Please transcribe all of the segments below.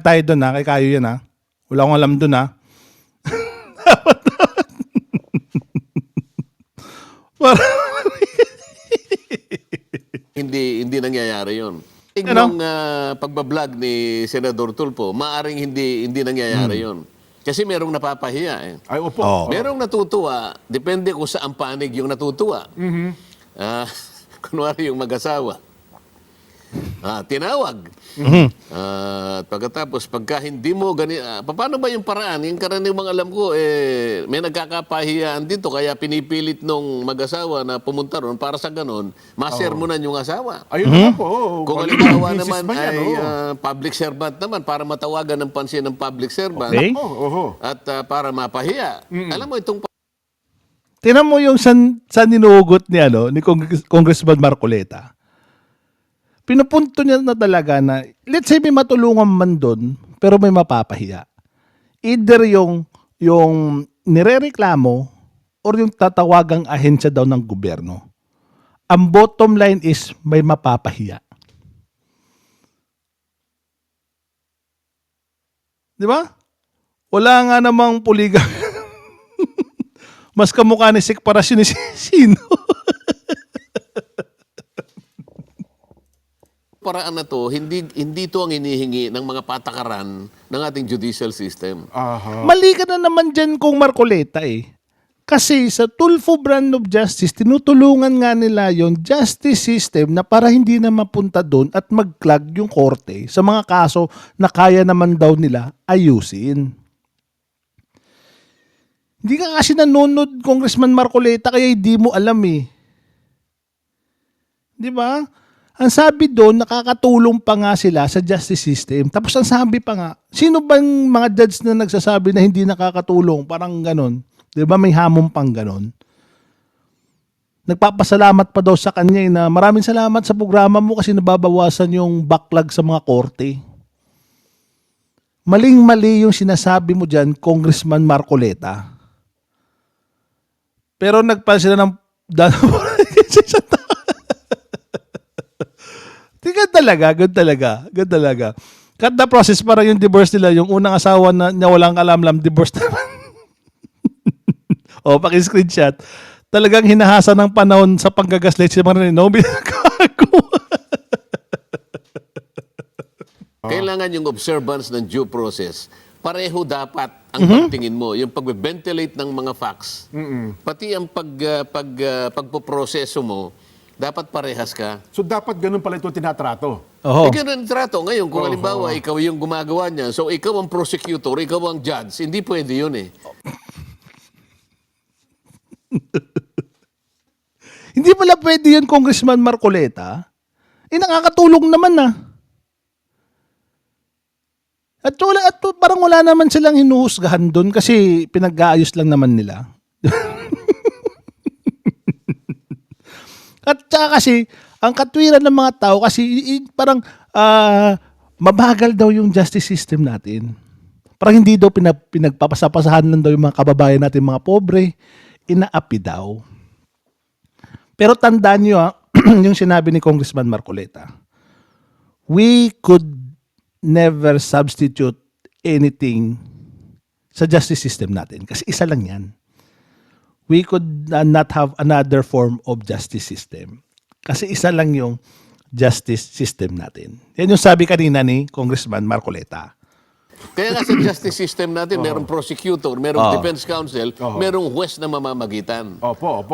tayo doon ha, kay Kayo yan ha. Wala akong alam doon ha. Hindi nangyayari 'yon. Ano? Yung pagbablog ni Senador Tulfo, maaring hindi nangyayari 'yon. Kasi merong napapahiya eh. Ay, opo. Oo. Merong natutuwa, depende kung saan panig yung natutuwa. Ah, kunwari yung mag-asawa. Tinawag. At pagkatapos, pagka hindi mo paano ba yung paraan? Yung karaniwang alam ko, may nagkakapahiyaan dito, kaya pinipilit nung mag-asawa na pumunta ron para sa ganon, masermonan yung asawa. Ayun na po. Kung halimbawa Misis naman man yan, ay oo. public servant naman, para matawagan ng pansin ng public servant, Okay. Oo. at para mapahiya. Alam mo, itong Tingnan mo yung san ninugot ni, ni Congressman Marcoleta. Pinupunto niya na talaga na, let's say may matulungan man doon, pero may mapapahiya. Either yung nirereklamo or yung tatawagang ahensya daw ng gobyerno. Ang bottom line is may mapapahiya. Di ba? Wala nga namang puliga. Mas kamukha ni Sik Parasyon ni sino. paraan na to, hindi to ang hinihingi ng mga patakaran ng ating judicial system. Aha. Mali ka na naman dyan kung Marcoleta eh. Kasi sa Tulfo brand of justice, tinutulungan nga nila yon justice system na para hindi na mapunta doon at mag-clog yung korte sa mga kaso na kaya naman daw nila ayusin. Hindi ka kasi nanonood, Congressman Marcoleta, kaya hindi mo alam eh. Di ba? Ang sabi doon, nakakatulong pa nga sila sa justice system. Tapos ang sabi pa nga, sino bang mga judge na nagsasabi na hindi nakakatulong? Parang ganon. Di ba may hamon pang ganon? Nagpapasalamat pa daw sa kanya na maraming salamat sa programa mo kasi nababawasan yung backlog sa mga korte. Maling-mali yung sinasabi mo dyan, Congressman Marcoleta. Pero nagpa sila ng good talaga. Cut the process, para yung divorce nila, yung unang asawa na niya walang kalamlam, divorce naman. O, paki-screenshot. Talagang hinahasa ng panahon sa panggagaslight si Marino. Kailangan yung observance ng due process. Pareho dapat ang pagtingin mo, yung pag-ventilate ng mga facts. Pati ang pagpoproseso mo, dapat parehas ka. So dapat ganun pala ito tinatrato. Oho. Ganun ang trato. Ngayon, kung halimbawa, ikaw yung gumagawa niya, so ikaw ang prosecutor, ikaw ang judge, hindi pwede yun eh. Hindi pala pwede yun, Congressman Marcoleta. Nakakatulong naman na. At parang wala naman silang hinuhusgahan doon kasi pinag-aayos lang naman nila. At saka kasi, ang katwiran ng mga tao kasi parang mabagal daw yung justice system natin. Parang hindi daw pinagpapasapasahan lang daw yung mga kababayan natin, mga pobre, inaapi daw. Pero tandaan nyo yung sinabi ni Congressman Marcoleta. We could never substitute anything sa justice system natin. Kasi isa lang yan. We could not have another form of justice system. Kasi isa lang yung justice system natin. Yan yung sabi kanina ni Congressman Marcoleta. Kaya nga sa justice system natin, merong prosecutor, merong defense counsel, merong huwes na mamamagitan. Opo.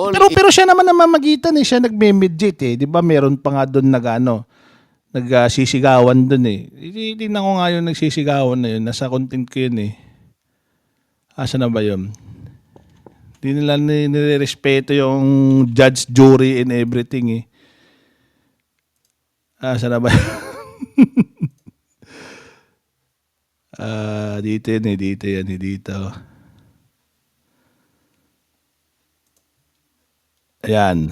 Pero siya naman namamagitan eh. Siya nagme-mediate eh. Di ba meron pa nga doon nagsisigawan doon eh. Hindi na ko nga yung nagsisigawan na yun. Nasa content ko yun eh. Asa na ba yun? Hindi nila nire-respeto yung judge, jury, and everything eh. Asa na ba yun? Dito yan eh. Dito. Ayan.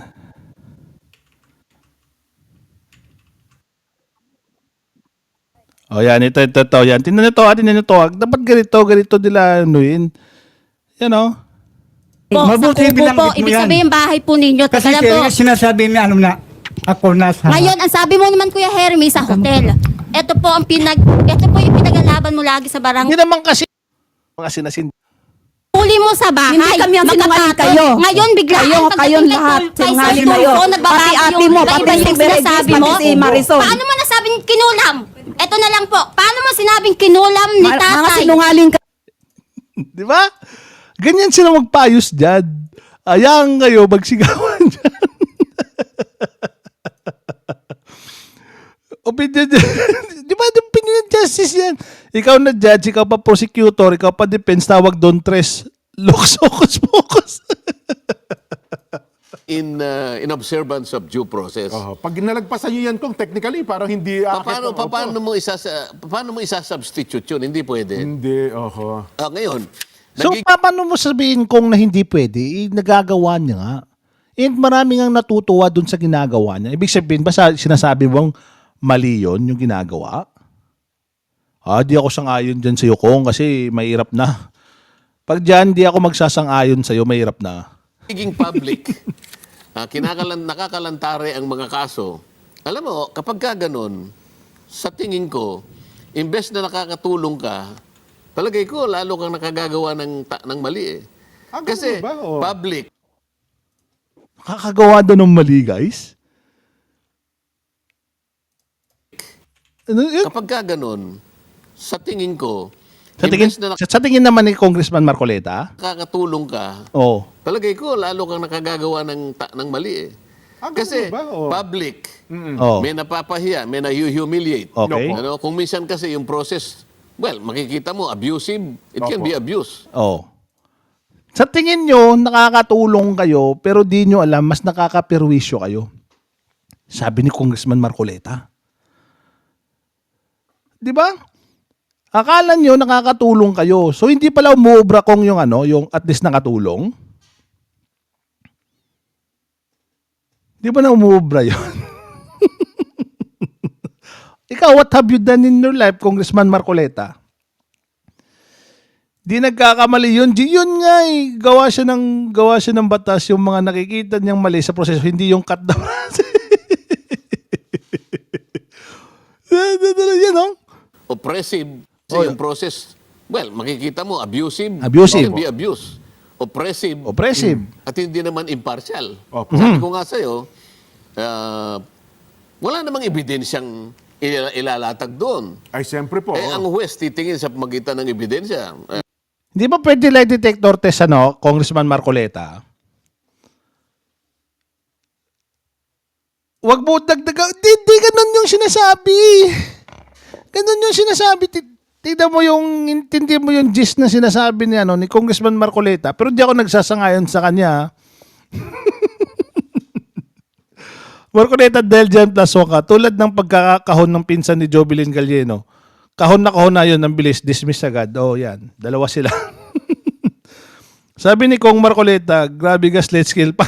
O yan, ito. Yan. Tingnan nyo to. Dapat ganito nila anuin. Yan o. Mabuti Upo po, binanggit mo ibig yan. sabihin bahay po ninyo. Kasi Teka lang po. sinasabi niya na ako nasa... Ngayon, ang sabi mo naman Kuya Hermie sa hotel. ito po yung pinaglalaban mo lagi sa barangay. Hindi naman kasi mga sinasin. Huli mo sa bahay. Hindi kami ang sinungaling Magkatato. kayo. Ngayon biglaan Kayong pagdating kay lahat, kay sinungaling Sir kayo. Tulfo, nagbabago Pati ate yung mo, iba-iba pati yung si Veredis, sinasabi pati mo. si Marisol. Paano mo nasabing kinulam? Ito na lang po. Paano mo sinabing kinulam ni Mga tatay? sinungaling ka. Di ba? Ganyan sila magpaayos dyan. Ayan kayo, magsigawan dyan. Opinion di ba? Opinion justice yan. Ikaw na judge, ikaw pa prosecutor, ikaw pa defense, tawag doon tres. Locus, focus. In observance of due process. Pag nalagpasan nyo yan kung technically, parang hindi akit. Paano mo isa-substitute yun? Hindi pwede. Hindi, Ngayon, So, paano mo sabihin kung na hindi pwede? Nagagawa niya nga. And maraming ang natutuwa dun sa ginagawa niya. Ibig sabihin ba sinasabi mong mali yun, yung ginagawa? Di ako sang-ayon dyan sa Kong kasi mahirap na. Pag dyan, di ako magsasang-ayon sa'yo, mahirap na. nagiging public, nakakalantare ang mga kaso. Alam mo, kapag ka ganun, sa tingin ko, imbes na nakakatulong ka, palagay ko, lalo kang nakagagawa ng mali eh. Kasi ba? public, Kakagawa doon ng mali, guys? Ano yun? kapag ka ganun, sa tingin ko, Sa tingin, imbes na sa tingin naman ni Congressman Marcoleta, nakakatulong ka, oh, palagay ko, lalo kang nakagagawa ng mali eh. Kasi ba? public, oh, may napapahiya, may na-humiliate. okay, Ano, kung minsan kasi yung process, well, makikita mo, abusive. It can be abuse. oh. Sa tingin nyo, nakakatulong kayo, pero di nyo alam, mas nakakaperwisyo kayo. Sabi ni Congressman Marcoleta. Di ba? Akala nyo nakakatulong kayo. So hindi pala umuobra kung yung yung at least nakatulong. Di ba na umuobra yun? Ikaw, what have you done in your life, Congressman Marcoleta? Di nagkakamali yun. Yun nga eh. Gawa siya ng batas yung mga nakikita niyang mali sa proseso. Hindi yung cut the process. Yan o. Oppressive. Kasi yung process, well, makikita mo, abusive. Abusive. It can be abuse. Oppressive. Oppressive. At hindi naman impartial. Opo. Sabi ko nga sa'yo, wala namang ebidensyang ilalatag doon. Ay, siyempre po. Ang huwes titingin sa pamagitan ng ebidensya. Hindi ba pwede lie detector test Congressman Marcoleta? Wag mo dagdagan. Di ganun yung sinasabi. Ganun yung sinasabi. Tignan mo intindi mo yung gist na sinasabi ni Congressman Marcoleta. Pero di ako nagsasangayon sa kanya. Marcoleta dahil dyan plus ka. Tulad ng pagkakahon ng pinsan ni Jovelyn Galleno. Kahon na yun, ang bilis, dismiss agad. Oh, yan. Dalawa sila. Sabi ni Kong Marcoleta, grabe gas, let's kill pa.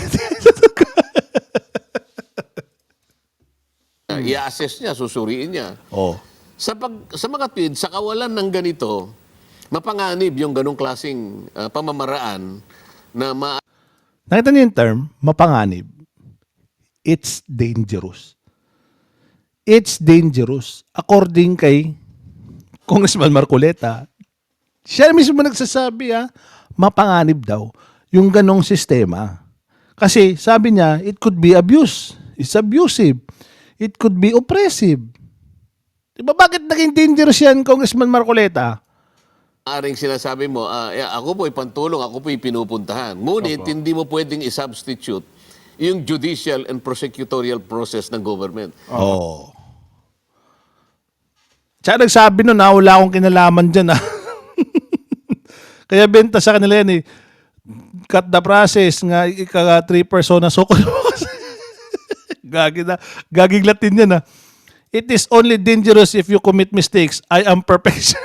I-assess niya, susuriin niya. Oh. Sa mga tweed, sa kawalan ng ganito, mapanganib yung ganong klaseng pamamaraan na Nakita niyo yung term, mapanganib. It's dangerous. It's dangerous. According kay Congressman Marcoleta, siya mismo nagsasabi mapanganib daw yung ganong sistema. Kasi sabi niya, it could be abuse. It's abusive. It could be oppressive. Diba bakit naging dangerous yan, Congressman Marcoleta? aring sinasabi mo, ako po'y pantulong, ako po'y pinupuntahan. Ngunit, hindi mo pwedeng i-substitute yung judicial and prosecutorial process ng government. Oo. Tsaka nagsabi nun, wala akong kinalaman dyan. Kaya benta sa kanila yan cut the process nga ika 3 persona sukol. Gaging Latin yan It is only dangerous if you commit mistakes. I am perfection.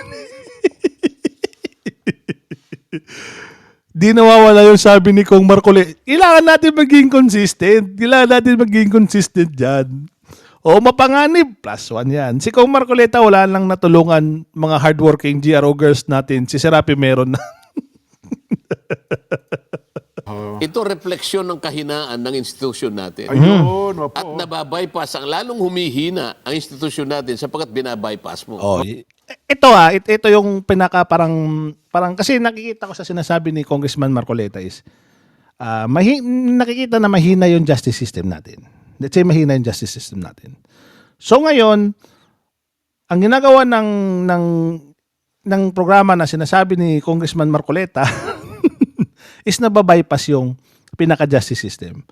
Di nawawala yung sabi ni Kong Marcoleta. Kailangan natin maging consistent dyan. O mapanganib, +1 yan. Si Kong Marcoleta wala lang natulungan mga hardworking GRO girls natin. Si Serapi meron na. ito refleksyon ng kahinaan ng institusyon natin. Ayun, opo. At nababypass, ang lalong humihina ang institusyon natin sapagkat binabypass mo. Oh, ito yung pinaka parang kasi nakikita ko sa sinasabi ni Congressman Marcoleta is nakikita na mahina yung justice system natin. Let's say mahina yung justice system natin. So ngayon, ang ginagawa ng programa na sinasabi ni Congressman Marcoleta is nababypass yung pinaka-justice system.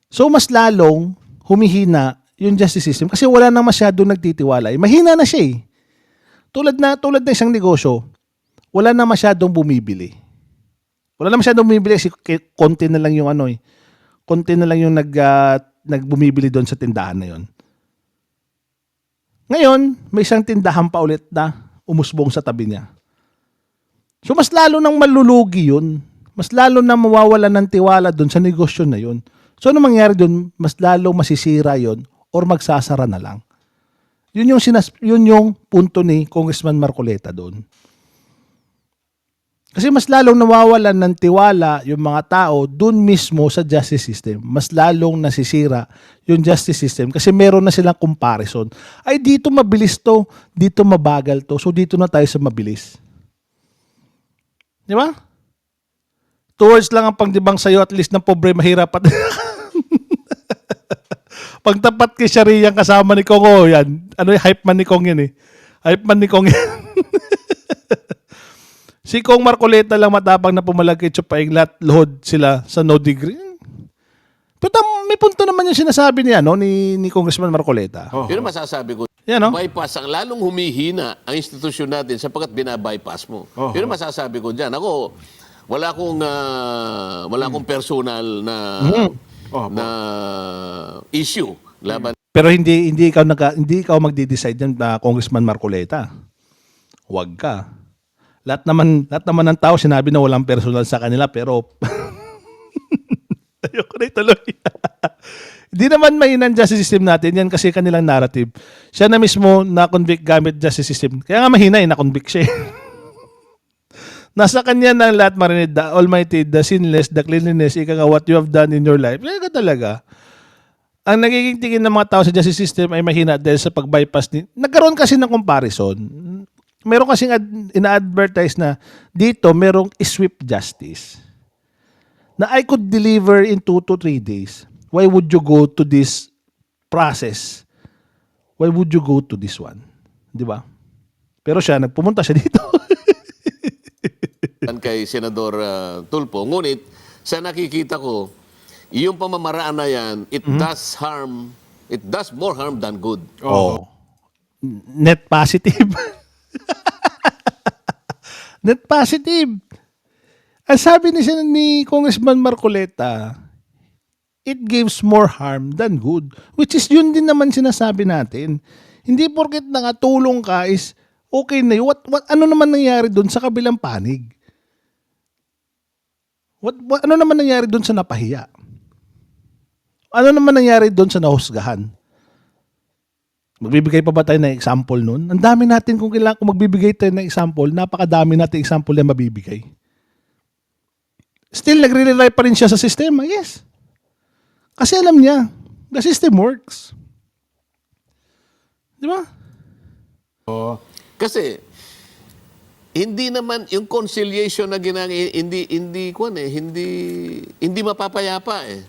So mas lalong humihina yung justice system kasi wala nang masyadong nagtitiwala. Mahina na siya eh. Tulad na isang negosyo, wala na masyadong bumibili. Wala na masyadong bumibili kasi konti na lang yung konti na lang yung nagbumibili doon sa tindahan na yon. Ngayon, may isang tindahan pa ulit na umusbong sa tabi niya. So mas lalo nang malulugi yun. Mas lalo na mawawalan ng tiwala doon sa negosyo na yun. So ano mangyari doon? Mas lalo masisira yun or magsasara na lang. Yun yung punto ni Congressman Marcoleta doon. Kasi mas lalong nawawalan ng tiwala yung mga tao doon mismo sa justice system. Mas lalong nasisira yung justice system kasi meron na silang comparison. Ay, dito mabilis to, dito mabagal to, so dito na tayo sa mabilis. Di ba? 2 words lang ang pangdibang sa'yo, at least ng pobre mahirap at pagtapat kay Sharia kasama ni Kong, yan. Ano yung hype man ni Kong yan eh. Hype man ni Kong yan. Si Kong Marcoleta lang matapang na pumalagay Chupaing lahat load sila sa no degree. Pero may punto naman yung sinasabi niya ni Congressman Marcoleta. Yun ang masasabi ko. Yan, no? Bypass, ang lalong humihina ang institusyon natin sapagkat binabypass mo. Yun ang masasabi ko dyan. Ako, wala akong personal na issue laban. Pero hindi ikaw magde-decide yan, Congressman Marcoleta. Huwag ka. Lahat naman ng tao sinabi na walang personal sa kanila pero ayoko na ituloy. Hindi naman mahinang justice system natin yan kasi kanilang narrative. Siya na mismo na-convict gamit justice system. Kaya nga mahina na-convict siya. Nasa kanya na lahat marinig, the almighty, the sinless, the cleanliness, what you have done in your life. Kaya talaga. Ang nagiging tingin ng mga tao sa justice system ay mahina dahil sa pag-bypass nagkaroon kasi ng comparison. Meron kasing ina-advertise na dito merong swift justice na I could deliver in 2 to 3 days. Why would you go to this process? Why would you go to this one? Di ba? Pero pumunta siya dito. Kay Senador Tulfo. Ngunit, sa nakikita ko, yung pamamaraan na yan, it does more harm than good. Oh. Net positive. Net positive. Ang sabi ni Congressman Marcoleta, it gives more harm than good. Which is yun din naman sinasabi natin. Hindi porket nakatulong ka is okay na yun. Ano naman nangyari doon sa kabilang panig? Ano naman nangyari doon sa napahiya? Ano naman nangyari doon sa nahusgahan? Magbibigay pa ba tayo ng example nun? Ang dami natin kung magbibigay tayo ng example, napakadami natin example na mabibigay. Still, nagre-rely pa rin siya sa sistema. Yes. Kasi alam niya, the system works. Di ba? Kasi, hindi naman yung conciliation na hindi mapapayapa eh.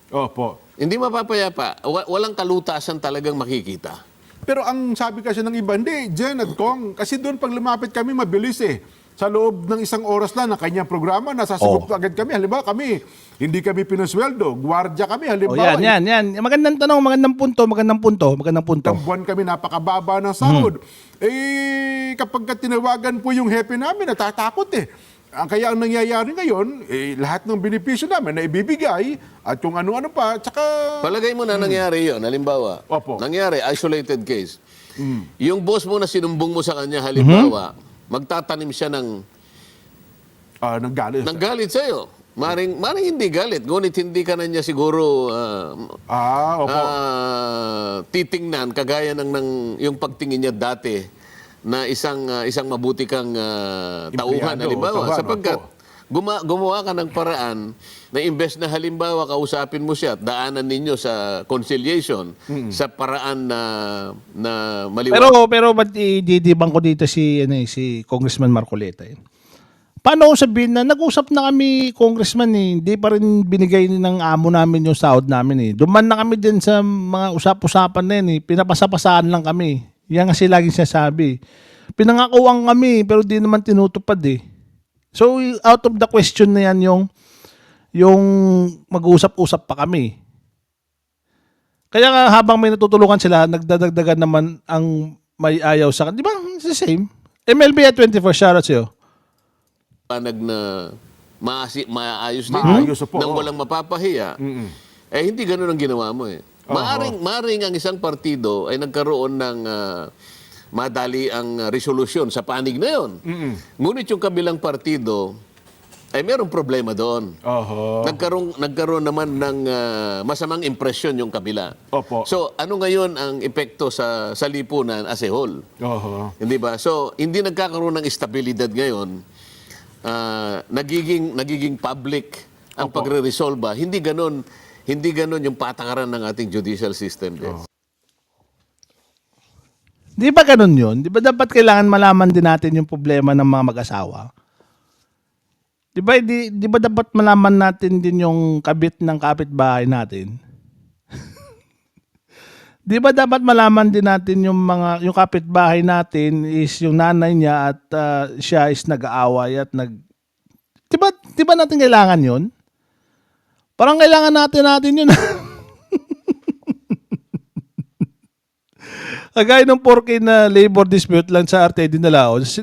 Opo. Hindi mapapayapa. Walang kalutasan talagang makikita. Pero ang sabi kasi ng iba, hindi, Jen at Kong, kasi doon pag lumapit kami, mabilis eh. Sa loob ng 1 oras lang ng kanyang programa, nasasagot agad kami. Halimbawa kami, hindi kami pinasweldo, gwardiya kami. Halimbawa, yan. Magandang tanong, magandang punto. Isang buwan kami napakababa ng sahod. Kapag tinawagan po yung hepe namin, natatakot eh. Kaya ang nangyayari ngayon, lahat ng benepisyo namin na ibibigay at kung ano-ano pa, tsaka... Palagay mo na nangyari yun, halimbawa. Opo. Nangyari, isolated case. Yung boss mo na sinumbong mo sa kanya, halimbawa, magtatanim siya ng galit sa'yo. Maring hindi galit, ngunit hindi ka na niya siguro opo. titingnan kagaya ng yung pagtingin niya dati na isang mabuti kang tauhan, halimbawa. Sapagkat gumawa ka ng paraan na imbes na halimbawa kausapin mo siya at daanan ninyo sa conciliation sa paraan na maliwanag. Pero ba't ididibang ko dito si Congressman Marcoleta eh? Paano ko sabihin na nag-usap na kami, Congressman eh, hindi pa rin binigay ng amo namin yung sahod namin eh. Duman na kami din sa mga usap-usapan na yun eh, pinapasapasaan lang kami. Yan kasi laging sinasabi. Pinangakuan kami pero di naman tinutupad eh. So out of the question na yan yung mag-usap-usap pa kami. Kaya nga habang may natutulungan sila, nagdadagdagan naman ang may ayaw sa kanila. Di ba? It's the same. MLB at 24, shoutout sa'yo. Panag na maayos din. Maayos po, Nang oo. walang mapapahiya. Eh, hindi ganun ang ginawa mo eh. Maaring ang isang partido ay nagkaroon ng madali ang resolusyon sa panig na yon. Ngunit yung kabilang partido ay merong problema doon. Oho. Nagkaroon naman ng masamang impresyon yung kabila. Opo. So, ano ngayon ang epekto sa lipunan as a whole? Oho. Hindi ba? So, hindi nagkakaroon ng estabilidad ngayon. Nagiging public ang pagre-resolba. Hindi ganon yung patakaran ng ating judicial system. Di ba ganun yun? Di ba dapat kailangan malaman din natin yung problema ng mga mag-asawa? Di ba dapat malaman natin din yung kabit ng kapitbahay natin? Di ba dapat malaman din natin yung kapitbahay natin is yung nanay niya at siya is nag-aaway at Di ba natin kailangan yun? Parang kailangan natin yun. Kagaya ng 4K na labor dispute lang sa RTD na Laos,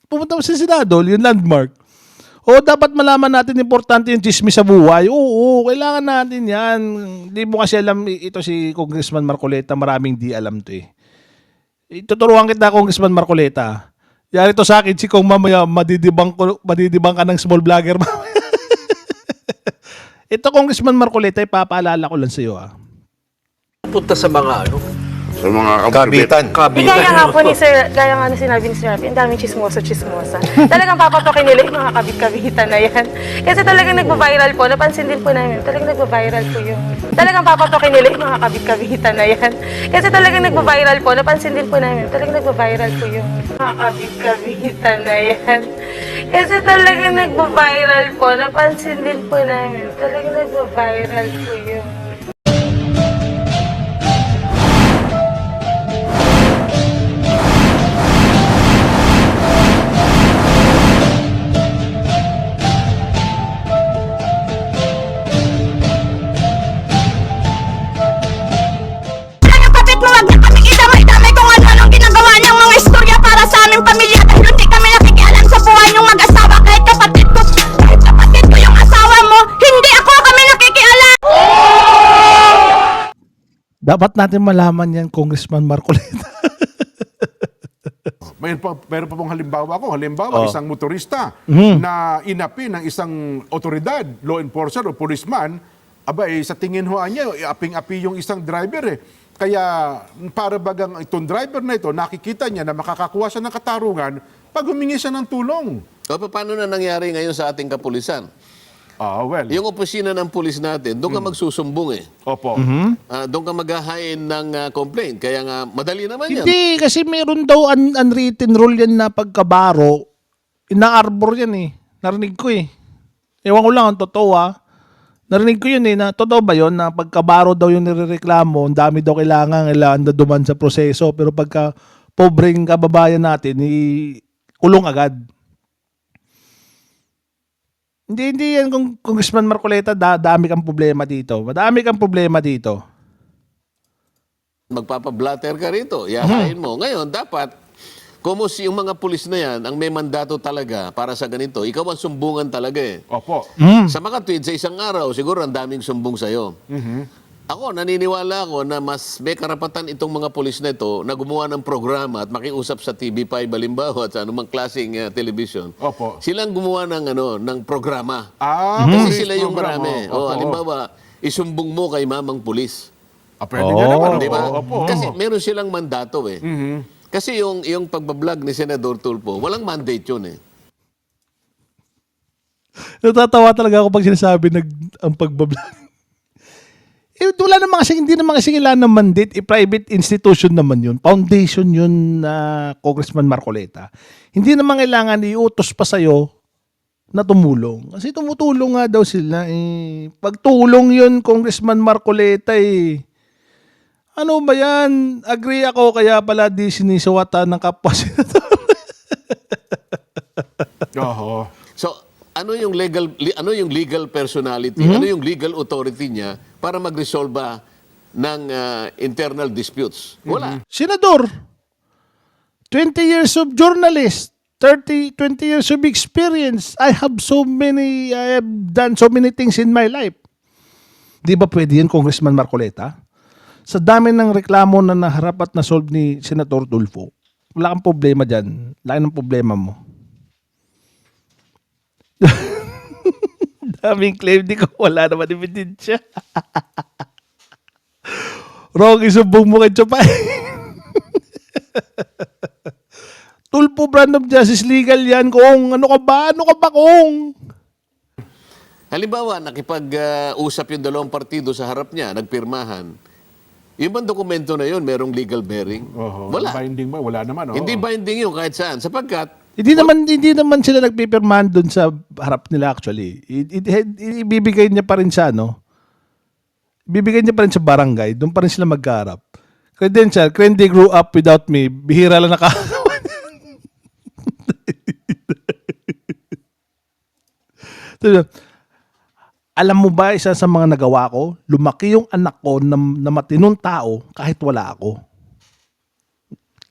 pumunta mo sa Senado, yung landmark. O dapat malaman natin importante yung chismis sa buhay. Oo, kailangan natin yan. Hindi mo kasi alam, ito si Congressman Marcoleta, maraming di alam to eh. Tuturuan kita, Congressman Marcoleta. Yari to sa akin, si Kong mamaya madidibang ka ng small vlogger. Ito, Congressman Marcoleta, ipapaalala ko lang sa iyo. Punta sa mga Sa mga kabitan. Gaya nga po ni Sir, gaya nga na sinabi ni Sir Rafi, ang daming chismosa. Talagang papapakin nila yung mga kabit-kabitan na yan. Kasi talagang nagpa-viral po, napansin din po namin, talagang nagpa-viral po yung... Talagang papapakin nila yung mga kabit-kabitan na yan. Kasi talagang nagpa-viral po, napansin din po namin, talagang nagpa-viral po yung mga kabit-kabitan na yan. Kasi talagang nagpa-viral po, napansin din po namin, talagang nagpa-viral po yung... Dapat natin malaman yan, Congressman Marcoleta. Meron pa pong halimbawa ko. Isang motorista na inapi ng isang otoridad, law enforcer o policeman, sa tingin ho niya, aping-api yung isang driver eh. Kaya para bagang itong driver na ito, nakikita niya na makakakuha siya ng katarungan pag humingi siya ng tulong. O, paano na nangyari ngayon sa ating kapulisan? Yung opisina ng pulis natin, doon ka magsusumbong eh. Opo. Doon ka maghahain ng complaint. Kaya nga, madali naman yan. Hindi, kasi meron daw unwritten rule yan na pagkabaro, ina-arbor yan eh. Narinig ko eh. Ewan ko lang ang totoo Narinig ko yun eh, na totoo ba yun na pagkabaro daw yung nirereklamo, ang dami daw kailangan na duman sa proseso, pero pagka pobreng kababayan natin, kulong agad. Hindi yan kung Congressman Marcoleta, dami kang problema dito. Madami kang problema dito. Magpapablatter ka rito, yahain mo. Ngayon, dapat, kung yung mga pulis na yan, ang may mandato talaga para sa ganito, ikaw ang sumbungan talaga eh. Opo. Sa mga tweet, sa isang araw, siguro ang daming sumbong sa'yo. Ako, naniniwala ako na mas may karapatan itong mga pulis na ito na gumawa ng programa at makiusap sa TV5 halimbawa at sa anumang klaseng television. Opo. Silang gumawa ng programa. Kasi police sila yung program, marami. opo. Halimbawa, isumbong mo kay mamang pulis. Pwede nga naman. Di ba? Opo. Kasi meron silang mandato eh. Kasi yung pagbablog ni Senador Tulfo, walang mandate yun eh. Natatawa talaga ako pag sinasabi ang pagbablog. Wala naman kasi, hindi naman kasi kailangan ng mandate. Private institution naman yun. Foundation yun na Congressman Marcoleta. Hindi naman kailangan iutos pa sa'yo na tumulong. Kasi tumutulong nga daw sila. Pagtulong yun, Congressman Marcoleta Ano ba yan? Agree ako, kaya pala di sinisawata ng kapwa senator. Oo. So, ano yung legal personality, ano yung legal authority niya para mag-resolve ng internal disputes? Wala. Senador, 20 years of journalist, 20 years of experience. I have done so many things in my life. Di ba pwede yan, Congressman Marcoleta? Sa dami ng reklamo na naharap at na-solve ni Senator Tulfo, wala kang problema dyan. Laki ng problema mo. Daming claim, di ko wala naman ebidensya. Wrong, isumbong mo kay Chopay. Tulfo brand of justice, legal yan, kung ano ka ba kung? Halimbawa, nakipag-usap yung dalawang partido sa harap niya, nagpirmahan. Yung bang dokumento na yun, merong legal bearing? Oo. Wala. Binding ba? Wala naman. Oo. Hindi binding yun kahit saan. Sapagkat, Hindi naman sila nagpipirmahan doon sa harap nila actually. Ibibigay niya pa rin sa ibibigay niya pa rin sa barangay, doon pa rin sila magkaharap. Credential, they grew up without me, bihira lang nakakagawa. Alam mo ba, isa sa mga nagawa ko, lumaki yung anak ko na matinong tao kahit wala ako.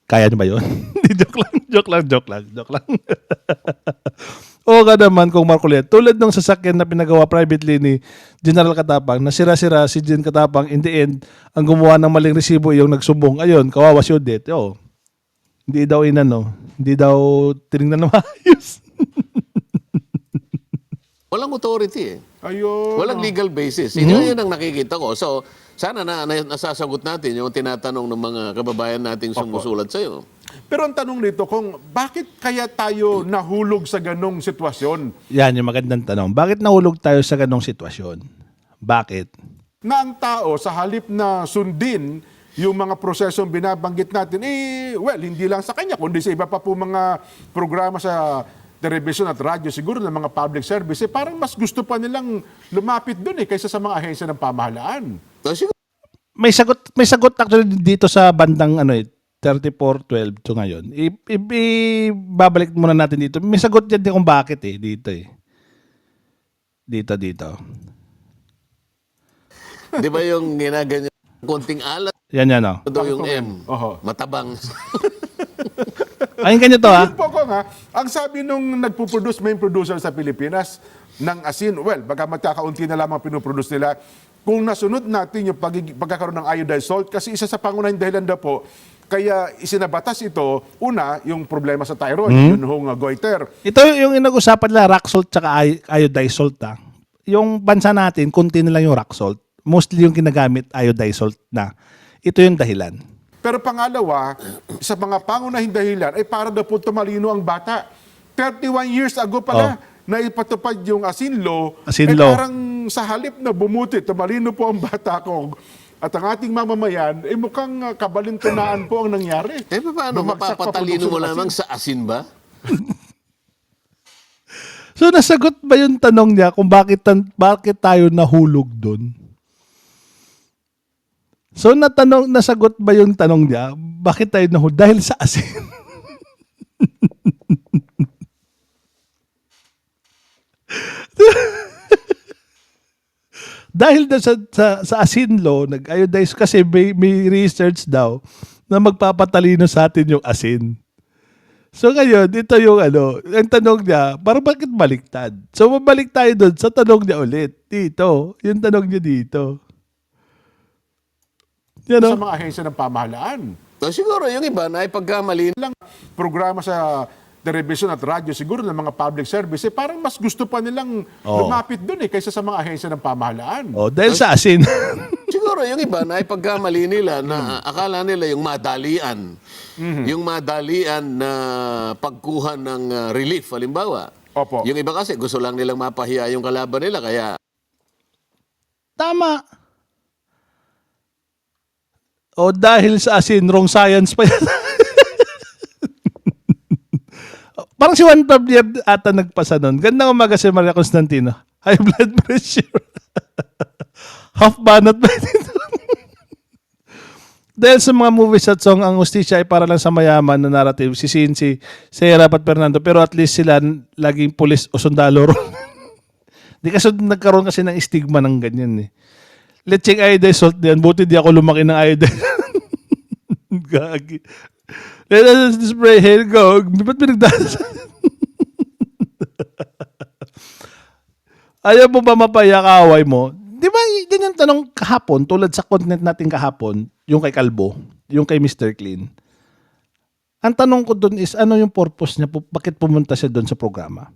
Kaya niyo ba yun? joke lang. Oo ka naman, kung Marcoleta. Tulad ng sasakyan na pinagawa privately ni General Katapang, na sira-sira si Gen Katapang, in the end, ang gumawa ng maling resibo yung nagsumbong. Ayun, kawawa si Odette. Hindi daw hindi daw tinignan na maayos. walang authority eh. Ayun. Walang legal basis. Yun ang nakikita ko. So, sana nasasagot natin yung tinatanong ng mga kababayan nating sumusulat sa'yo. Pero ang tanong nito, kung bakit kaya tayo nahulog sa ganong sitwasyon? Yan yung magandang tanong. Bakit nahulog tayo sa ganong sitwasyon? Bakit? Na ang tao, sa halip na sundin yung mga prosesong binabanggit natin, hindi lang sa kanya, kundi sa iba pa po mga programa sa television at radyo, siguro ng mga public service, parang mas gusto pa nilang lumapit doon kaysa sa mga ahensya ng pamahalaan. So, siguro, May sagot actually dito sa bandang 3412 to ngayon. Babalik muna natin dito. May sagot yan din kung bakit dito. Dito. di ba yung ginaganyan, konting alat, Yan daw yung M, Oho. matabang. Ayun ganito Yun po ko nga, ang sabi nung main producer sa Pilipinas ng asin, bagamat kakaunti na lamang pinuproduce nila, kung nasunod natin yung pagkakaroon ng iodized salt, kasi isa sa pangunahing dahilan daw po, kaya isinabatas ito, una, yung problema sa thyroid, yun hong goiter. Ito yung inag-usapan nila, rock salt tsaka iodized salt. Yung bansa natin, kunti na lang yung rock salt. Mostly yung ginagamit iodized salt na. Ito yung dahilan. Pero pangalawa, sa mga pangunahing dahilan, ay para daw po tumalino ang bata. 31 years ago pala, na ipatupad yung asin law, Asin law. parang sa halip na bumuti, tumalino po ang bata ko. At ang ating mamamayan, mukhang kabalintunaan po ang nangyari. Paano Bumagsak pa mapapatalino mo produksyon ng lamang asin. sa asin ba? So nasagot ba yung tanong niya kung bakit tayo nahulog doon? So nasagot ba yung tanong niya, bakit tayo nahulog? Dahil sa asin. Dahil sa asin law, nag-iodize kasi may research daw na magpapatalino sa atin yung asin. So ngayon, ito yung ang tanong niya, para bakit baliktad? So mabalik tayo doon sa tanong niya ulit. Dito, yung tanong niya dito. Sa mga ahensya ng pamahalaan. So, siguro yung iba na ipagkamali Lang programa sa television at radyo, siguro ng mga public service, parang mas gusto pa nilang lumapit doon kaysa sa mga ahensya ng pamahalaan. Dahil sa asin. Siguro yung iba na ipagkamali nila na akala nila yung madalian. Yung madalian na pagkuha ng relief, halimbawa. Opo. Yung iba kasi gusto lang nilang mapahiya yung kalaban nila kaya Tama. O dahil sa asin, wrong science pa yan. Parang si Juan Pablier ata nagpasa nun. Gandang umaga si Maria Constantino. High blood pressure. Half banat ba dito? Dahil sa mga movies at song, ang hustisya ay para lang sa mayaman na narrative. Si Sin, si Sarah at Fernando. Pero at least sila laging pulis o sundalo ron. Di kasi nagkaroon kasi ng stigma ng ganyan eh. Lecheng iodine salt yan. Buti di ako lumaki ng iodine. Gagi. Let us spray. Here you go. Ba't pinagdasa? Ayaw mo ba mapaya kaaway mo? Di ba, din yung tanong kahapon, tulad sa content natin kahapon, yung kay Kalbo, yung kay Mr. Clean. Ang tanong ko doon is, ano yung purpose niya? Bakit pumunta siya doon sa programa?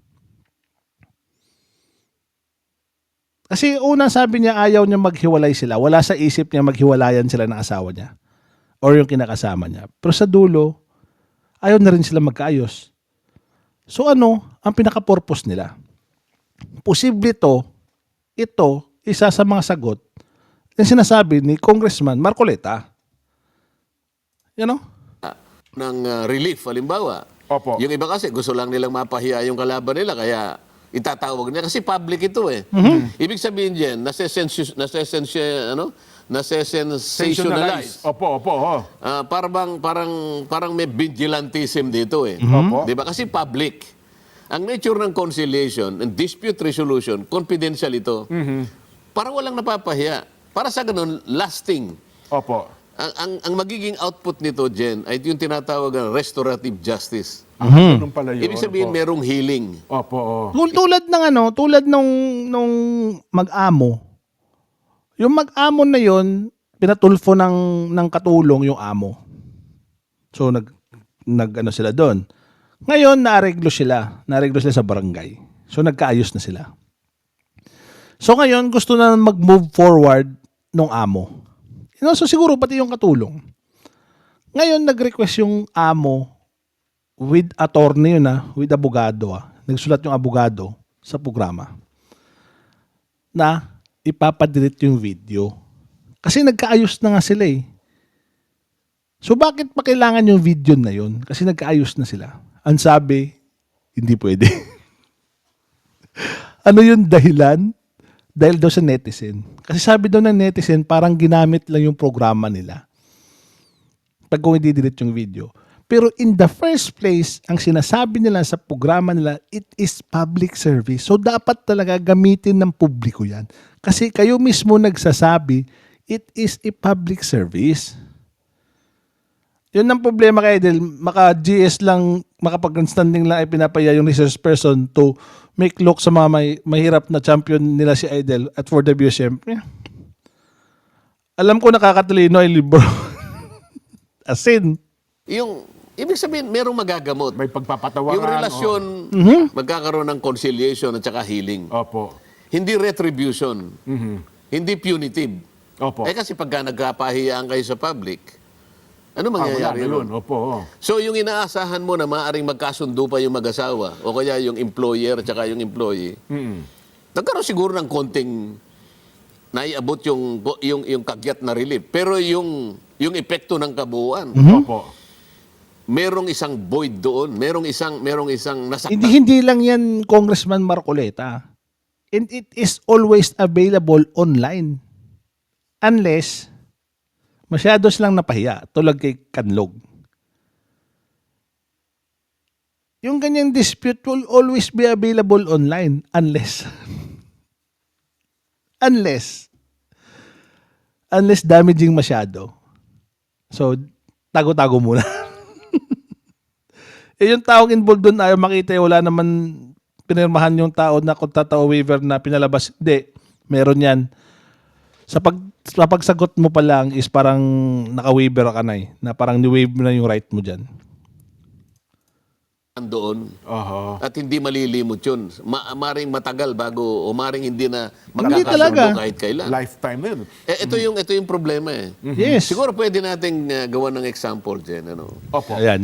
Kasi una sabi niya, ayaw niya maghiwalay sila. Wala sa isip niya maghiwalayan sila ng asawa niya. Or yung kinakasama niya. Pero sa dulo, ayaw na rin sila magkaayos. So ano, ang pinaka-purpose nila? Posible ito, isa sa mga sagot, yung sinasabi ni Congressman Marcoleta. You know? ng relief, halimbawa. Opo. Yung iba kasi gusto lang nilang mapahiya yung kalaban nila kaya itatawag niya kasi public ito eh. Ibig sabihin diyan, nasesensationalize. Opo. Parang may vigilantism dito eh. Opo. 'Di ba? Kasi public. Ang nature ng conciliation and dispute resolution, confidential ito. Para walang napapahiya. Para sa ganun, lasting. Opo. Ang magiging output nito, Jen, ay yung tinatawag na restorative justice. Ganun pala yun. Ibig sabihin, Opo. merong healing. Opo. Tulad nung mag-amo. Yung mag-amo na yon, pinatulfo ng katulong yung amo. So nag sila doon. Ngayon naareglo sila sa barangay. So nagkaayos na sila. So ngayon gusto na mag-move forward nung amo. So siguro pati yung katulong. Ngayon nag-request yung amo with attorney yun with abogado Nagsulat yung abogado sa programa na ipapadelete yung video. Kasi nagkaayos na nga sila eh. So bakit pa kailangan yung video na yun? Kasi nagkaayos na sila. Ang sabi, hindi pwede. Ano yung dahilan? Dahil daw sa netizen. Kasi sabi daw ng netizen, parang ginamit lang yung programa nila. Pag kung i-delete yung video. Pero in the first place, ang sinasabi nila sa programa nila, it is public service. So dapat talaga gamitin ng publiko yan. Kasi kayo mismo nagsasabi, it is a public service. Yun ang problema kay Edel, maka-GS lang, makapag-standing lang ay pinapaya yung resource person to make look sa mga mahirap na champion nila si Edel at for the view, syempre. Alam ko nakakatalino ay libro. Asin. Yung, ibig sabihin, merong magagamot. May pagpapatawaran. Yung relasyon, magkakaroon ng conciliation at saka healing. Opo. Hindi retribution. Hindi punitive. Opo. Eh kasi pagka nagkapahiyaan kayo sa public, ano Wala mangyayari na yun. nun? Opo. So yung inaasahan mo na maaaring magkasundo pa yung mag-asawa o kaya yung employer at saka yung employee, nagkaroon siguro ng konting naiabot yung kagyat na relief. Pero yung epekto ng kabuuan, Opo. merong isang void doon, merong isang nasaktan. Hindi lang yan Congressman Marcoleta. And it is always available online. Unless masyado silang napahiya, tulad kay Kanlog. Yung ganyang dispute will always be available online unless damaging masyado. So, tago-tago muna. Yung taong involved doon ayaw makita, wala naman pinirmahan yung tao na kontrata waiver na pinalabas. Hindi, meron yan. Sa pagsagot mo pa lang is parang naka-waiver ka na na parang ni-waive na yung right mo dyan. Doon. Oho. At hindi malilimot yun. Maring matagal bago o maring hindi na Hindi talaga. magkakasundo kahit kailan. Lifetime na yun. Ito yung problema eh. Yes. Siguro pwede nating gawa ng example dyan. Opo. Ayan.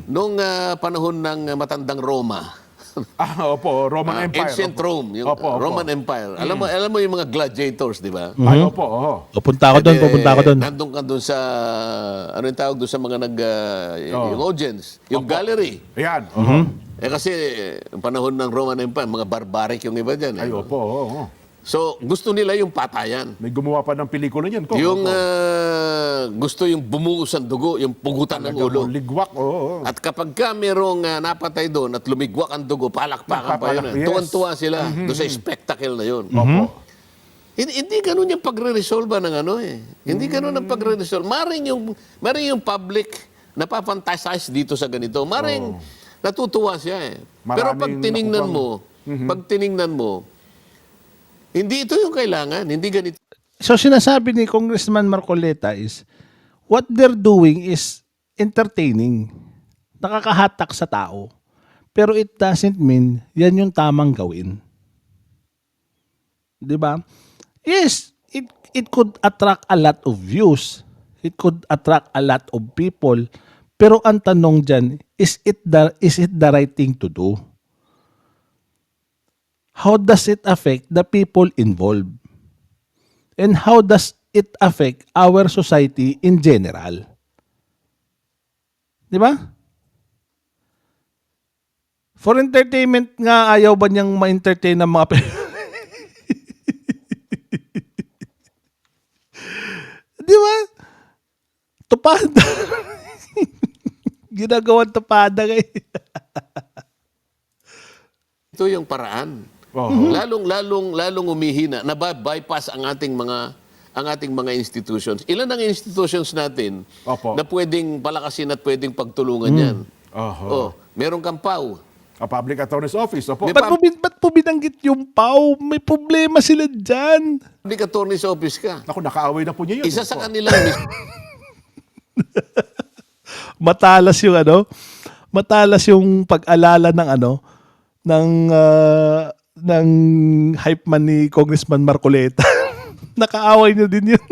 Nung panahon ng matandang Roma, Opo, Roman Empire. Ancient Opo. Rome, yung Opo, opo. Roman Empire. Alam mo yung mga gladiators, di ba? Ay, opo, oo. Pupunta ako doon, pupunta ako doon. Nandun ka doon sa, ano yung tawag doon sa mga yung audience, yung gallery. Ayan. Kasi, yung panahon ng Roman Empire, mga barbaric yung iba dyan. Ay, opo, oo. So, gusto nila yung patayan. May gumawa pa ng pelikula niyan. Yung Opo. gusto yung bumuhos ang dugo, yung pugutan ng ulo. Ligwak, oo. At kapag ka merong napatay doon at lumigwak ang dugo, palakpakan pa yun. Yes. Tuwan-tuwa sila doon sa spectacle na yun. Opo. Hindi ganun yung pagre-resolve ng ano eh. Hindi ganun ang pagre-resolve. Maring yung public napapantasize dito sa ganito. Maring natutuwa siya eh. Pero pag Maraming tiningnan mo, hindi ito yung kailangan. Hindi ganito. So sinasabi ni Congressman Marcoleta is what they're doing is entertaining. Nakakahatak sa tao. Pero it doesn't mean yan yung tamang gawin. 'Di ba? Yes, it could attract a lot of views. It could attract a lot of people. Pero ang tanong diyan, is it the right thing to do? How does it affect the people involved? And how does it affect our society in general? Di ba? For entertainment nga, ayaw ba niyang ma-entertain ng mga Di ba? Tupada. Ginagawan tupada kayo. Ito yung paraan. Lalong umihina, bypass ang ating mga institutions. Ilan ang institutions natin Opo. na pwedeng palakasin at pwedeng pagtulungan yan? Meron kang PAW. A Public Attorney's Office. Opo. May Ba't po binanggit yung PAW? May problema sila dyan. Public Attorney's Office ka. Ako, nakaaway na po niya yun. Isa sa Opo. kanilang Matalas yung pag-alala ng hype man ni Congressman Marcoleta. Nakaaway niyo din yun.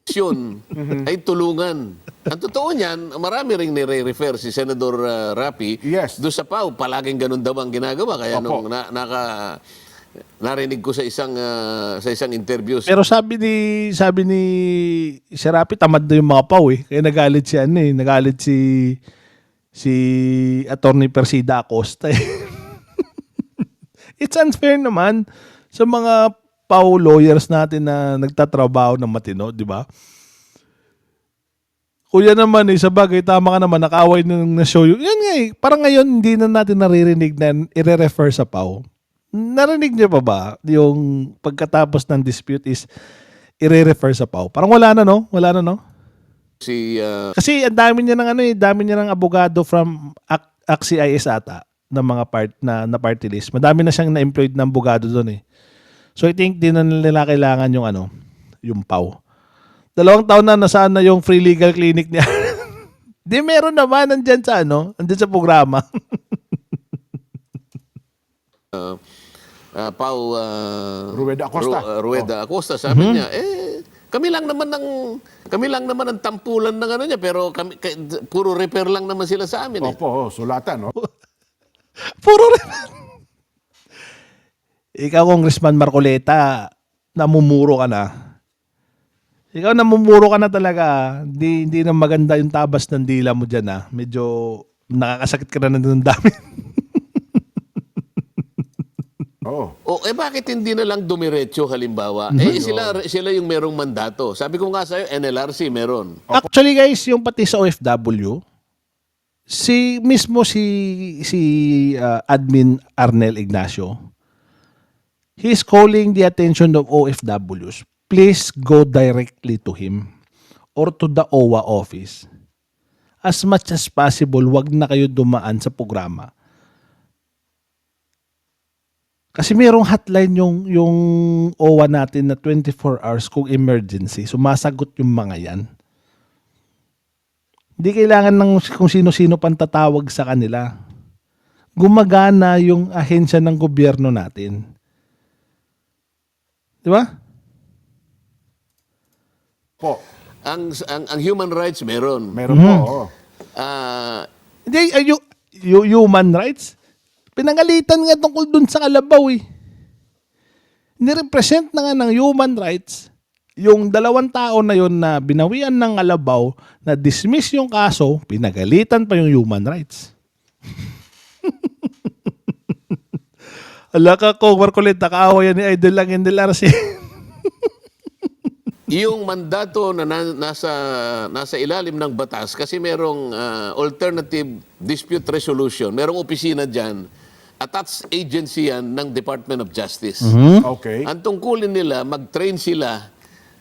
mission ay tulungan. Ang totoo niyan, marami ring nire-refer si Senador Rapi Yes. doon sa PAW. Palaging ganun daw ang ginagawa. Kaya Opo. nung narinig ko sa isang interview. Pero sabi ni si Rapi, tamad na yung mga PAW eh. Kaya nagalit si Attorney Persida Acosta eh. It's unfair naman sa mga PAW lawyers natin na nagtatrabaho ng matino, di ba? Kuya naman sa bagay, tama ka naman, nakaaway na show yun. Yan nga parang ngayon hindi na natin naririnig na i-refer sa PAW. Narinig niyo pa ba yung pagkatapos ng dispute is i-refer sa PAW? Parang wala na no? Kasi ang dami niya ng abogado from ACT-CIS ata ng mga na party list. Madami na siyang na-employed na abogado doon eh. So I think di na nila kailangan yung PAW. 2 taon na nasaan na yung free legal clinic niya. Di meron naman nandiyan sa programa. PAW Rueda Acosta. Rueda Acosta, sabi niya, kami lang naman ang tampulan ng niya, pero puro repair lang naman sila sa amin. Opo, sulatan. Puro rin. Ikaw, Congressman Marcoleta, namumuro ka na. Ikaw namumuro ka na talaga. Hindi na maganda yung tabas ng dila mo dyan. Medyo nakakasakit ka na ng dami. Bakit hindi na lang dumiretso halimbawa? Sila yung merong mandato. Sabi ko nga sa'yo, NLRC meron. Actually guys, yung pati sa OFW, mismo si Admin Arnel Ignacio, he's calling the attention of OFWs. Please go directly to him or to the OWA office. As much as possible, wag na kayo dumaan sa programa. Kasi mayroong hotline yung OWA natin na 24 hours kung emergency. Sumasagot yung mga yan. Hindi kailangan ng kung sino-sino pang tatawag sa kanila. Gumagana yung ahensya ng gobyerno natin. Di ba? Po. Ang human rights meron. Meron po. Ah, Hindi, human rights? Pinangalitan nga tungkol dun sa Kalabaw eh. Nirepresent na nga ng human rights yung 2 tao na yon na binawian ng Kalabaw, na dismiss yung kaso, pinagalitan pa yung human rights. Ala ka ko, Marcoleta, kaawa yan ni Idol lang in LRC. Yung mandato na nasa ilalim ng batas kasi merong alternative dispute resolution, merong opisina diyan, attached agency yan ng Department of Justice. Okay. Ang tungkulin nila, mag-train sila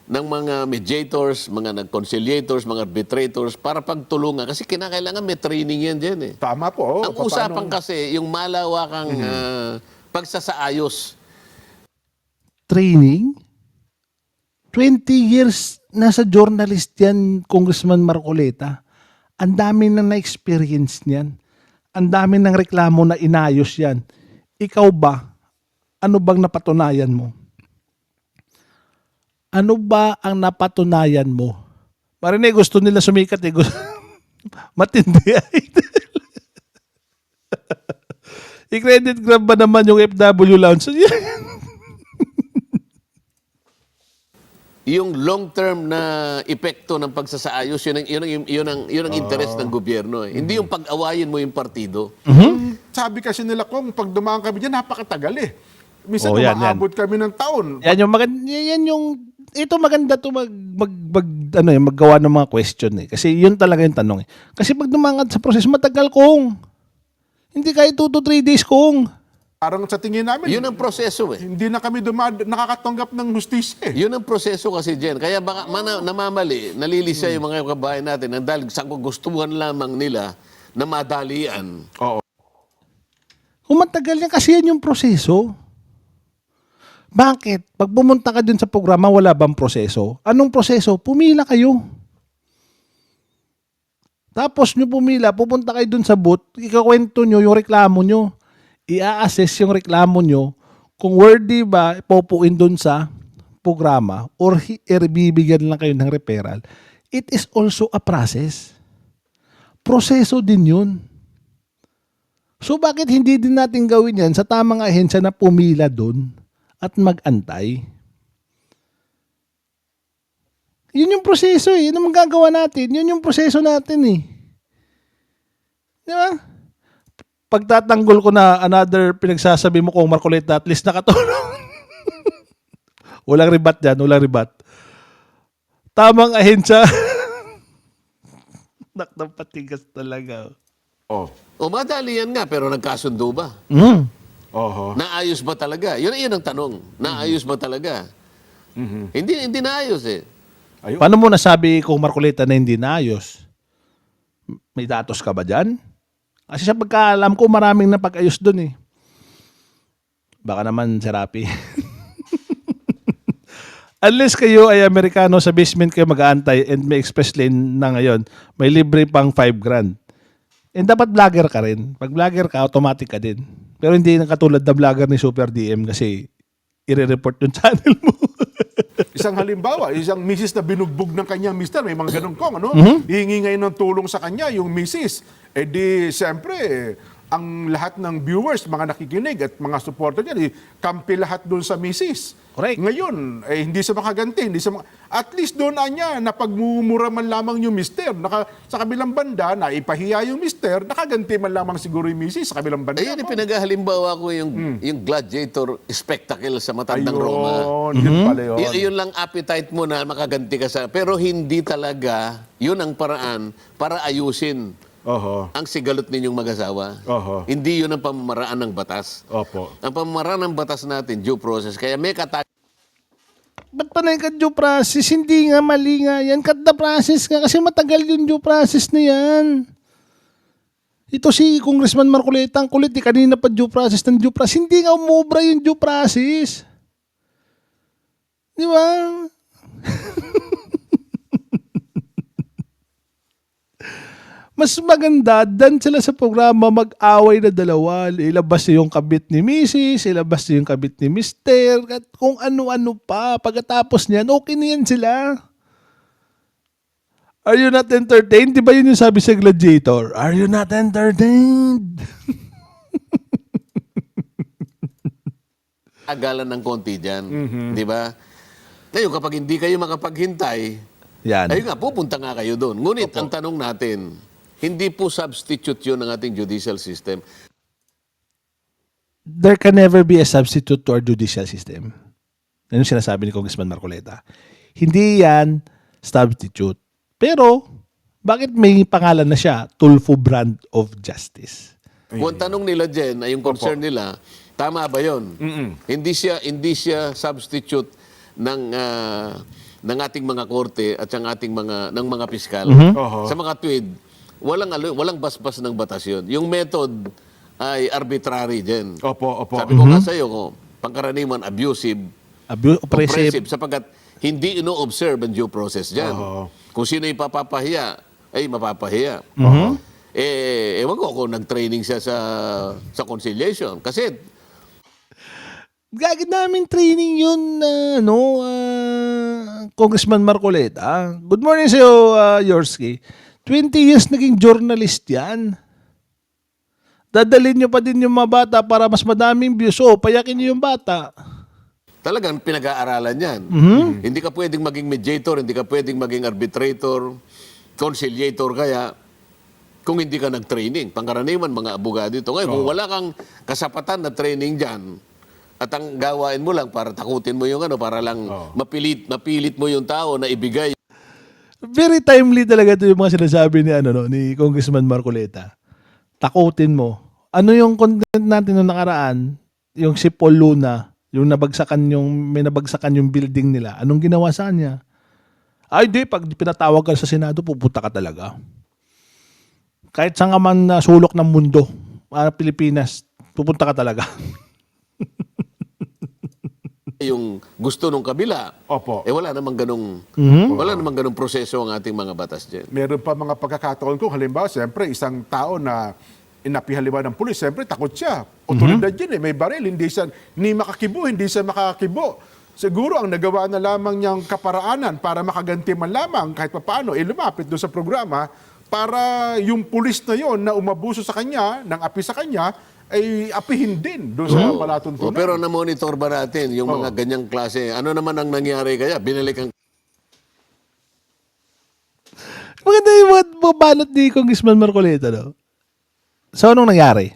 ng mga mediators, mga conciliators, mga arbitrators para pagtulungan kasi kinakailangan may training yan diyan eh. Tama po. Ang usapan kasi yung malawakang pagsasaayos. Training? 20 years nasa journalist yan, Congressman Marcoleta. Ang dami na na-experience niyan. Ang dami ng reklamo na inayos yan. Ikaw ba? Ano bang napatunayan mo? Ano ba ang napatunayan mo? Marinig, gusto nila sumikat eh. Matindi. I-credit grab ba naman yung FW Lounge? Yung long-term na epekto ng pagsasaayos, yun ang interest ng gobyerno. Eh. Hindi yung pag-awayin mo yung partido. Sabi kasi nila kung pag dumaan kami dyan, napakatagal eh. Minsan Oh, yan, umaabot kami ng taon. Yan yung maganda to maggawa ng mga question eh. Kasi yun talaga yung tanong eh. Kasi pag dumangad sa proseso, matagal kong. Hindi kahit 2 to 3 days kong. Parang sa tingin namin, Yun ang proseso eh. hindi na kami nakakatanggap ng hustisya eh. Yun ang proseso kasi Jen. Kaya baka namamali, nalilisya yung mga kabayan natin dahil sa gustuhan lamang nila na madalian. Kung matagal yan, kasi yan yung proseso. Bakit? Pag pumunta ka dun sa programa, wala bang proseso? Anong proseso? Pumila kayo. Tapos nyo pumila, pupunta kayo dun sa booth, ikakwento nyo yung reklamo nyo. I-assess yung reklamo nyo kung worthy ba ipopuin dun sa programa or bibigyan lang kayo ng referral. It is also a process. Proseso din yun. So bakit hindi din natin gawin yan sa tamang ahensya na pumila dun at mag-antay? Yun yung proseso eh. Yun ang magagawa natin. Yun yung proseso natin eh. Di ba? Pagtatanggol ko na another pinagsasabi mo kung Marcoleta, at least nakatulong. Walang ribat dyan, walang ribat. Tamang ahensya. Nakdang patigas talaga. Oh. O madali yan nga, pero nagkasundo ba? Oho. Naayos ba talaga? Yun ang tanong. Naayos ba talaga? Hindi naayos eh. Paano mo nasabi kung Marcoleta na hindi naayos? May datos ka ba dyan? Kasi sa pagkaalam ko, maraming napag-ayos dun eh. Baka naman, Serapi. Unless kayo ay Amerikano, sa basement kayo mag-aantay and may express lane na ngayon, may libre pang 5,000. And dapat vlogger ka rin. Pag vlogger ka, automatic ka din. Pero hindi na katulad na vlogger ni Super DM kasi i-report yung channel mo. Isang halimbawa, isang misis na binugbog ng kanyang mister, may mga ganun kong, ano? Hihingi ngayon ng tulong sa kanya, yung misis. Eh di, siyempre, ang lahat ng viewers, mga nakikinig at mga supporter niya, kampi lahat doon sa misis. Correct. Ngayon, hindi siya makaganti. At least doon niya, napagmumura man lamang yung mister. Sa kabilang banda, naipahiya yung mister, nakaganti man lamang siguro yung misis sa kabilang banda. Ayun, pinaghalimbawa ko yung gladiator spectacle sa Matandang Roma. Yun pala yun. Yun lang appetite mo na makaganti ka sa... Pero hindi talaga yun ang paraan para ayusin Oho. ang sigalot ninyong mag-asawa. Oho. Hindi yun ang pamamaraan ng batas. Opo. Ang pamamaraan ng batas natin, due process. Kaya may Ba't pa na yung due process? Hindi nga, mali nga yan. Cut the process nga kasi matagal yung due process na yan. Ito si Congressman Marcoleta, ang kulit. Kanina pa due process ng due process. Hindi nga umubra yung due process. Di ba? Mas maganda, dan sila sa programa mag-away na dalawa. Ilabas niya yung kabit ni Mrs., ilabas niya yung kabit ni Mr., at kung ano-ano pa. Pagkatapos niyan, okay na yan sila. Are you not entertained? Di ba yun yung sabi sa Gladiator? Are you not entertained? agalan ng konti dyan. Di ba? Ngayon, kapag hindi kayo makapaghintay, Yan. ayun nga, pupunta nga kayo doon. Ngunit, ang tanong natin, hindi po substitute yun ng ating judicial system. There can never be a substitute to our judicial system. Yan yung sinasabi ni Congressman Marcoleta. Hindi yan substitute. Pero, bakit may pangalan na siya, Tulfo Brand of Justice? Kung ang tanong nila, Jen, ay yung concern nila, tama ba yun? Hindi siya substitute ng ating mga korte at ng mga piskal. Sa mga tweed, walang basbas ng batas yun. Yung method ay arbitrary, Jen. Opo. Sabi ko nga sa'yo, pangkaraniwan abusive, oppressive, sapagkat hindi ino-observe ang due process dyan. Kung sino yung papapahiya, ay mapapahiya. Ewan ko kung nag-training siya sa conciliation. Kasi, Gagawin namin training yun, Congressman Marcoleta. Good morning sa'yo, Yorsky. 20 years naging journalist yan. Dadalhin nyo pa din yung mga bata para mas madaming views. So, payakin nyo yung bata. talagang pinag-aaralan yan. Hindi ka pwedeng maging mediator, hindi ka pwedeng maging arbitrator, conciliator kaya kung hindi ka nag-training. Pangkaraniwan, mga abogado ito. Ngayon, kung wala kang kasapatan na training dyan, at ang gawain mo lang para takutin mo yung para lang mapilit mo yung tao na ibigay. Very timely talaga ito yung mga sinasabi ni, ni Congressman Marcoleta. Takutin mo. Ano yung content natin noong nakaraan? Yung si Paul Luna, may nabagsakan yung building nila. Anong ginawa sa kanya? Ay, di, pag pinatawag ka sa Senado, pupunta ka talaga. Kahit saan ka man sulok ng mundo, Pilipinas, pupunta ka talaga. Yung gusto nung kabila. Opo. Wala namang ganung proseso ang ating mga batas diyan. Meron pa mga pagkakataon ko, halimbawa, siyempre, isang tao na inapihaliwa ng pulis, siyempre, takot siya. Otoridad yun may baril, hindi siya makakibo. Siguro, ang nagawa na lamang niyang kaparaanan para makaganti man lamang, kahit papaano, lumapit doon sa programa, para yung pulis na yon na umabuso sa kanya, ng api sa kanya, ay apihin din doon sa palatuntunan. Pero na-monitor ba natin yung mga ganyang klase? Ano naman ang nangyari kaya? Binalik ang... Maganda yung mga babalot ni Congressman Marcoleta, no? So, anong nangyari?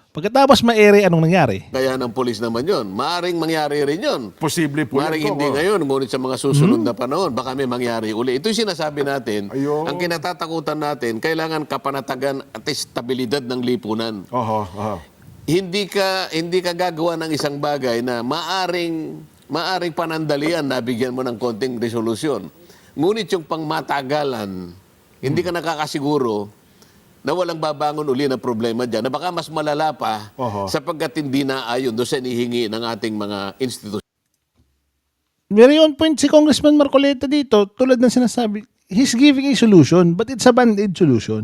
Pagkatapos ma-ere, anong nangyari? Kaya ng polis naman yon. Maaring mangyari rin yon. Posible po Maaring yun, hindi ngayon, ngunit sa mga susunod na panahon, baka may mangyari uli. Ito yung sinasabi natin. Ayun. Ang kinatatakutan natin, kailangan kapanatagan at estabilidad ng lipunan. Hindi ka gagawa ng isang bagay na maaring panandalian na bigyan mo ng konting resolusyon. Ngunit yung pangmatagalan, hindi ka nakakasiguro na walang babangon uli na problema dyan, na baka mas malala pa sapagkat hindi na ayon doon sa inihingi ng ating mga institusyon. Very on point si Congressman Marcoleta dito, tulad ng sinasabi, he's giving a solution, but it's a band-aid solution.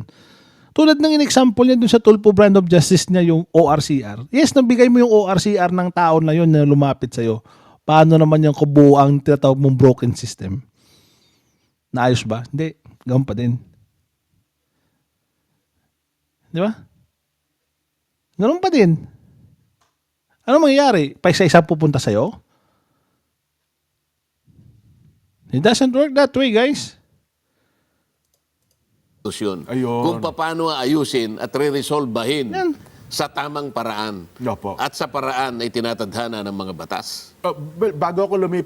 Tulad ng in-example niya dun sa Tulfo Brand of Justice niya, yung ORCR. Yes, nabigay mo yung ORCR ng tao na yun na lumapit sa'yo. Paano naman yung kubuang tinatawag mong broken system? Naayos ba? Hindi. Gawin pa din. Di ba? Ganun pa din. Ano mangyayari? Paisa-isa pupunta sa'yo? It doesn't work that way, guys. Ayun. Kung paano ayusin at re-resolbahin Yan. sa tamang paraan. Opo. At sa paraan ay tinatadhana ng mga batas. Bago ako lumipat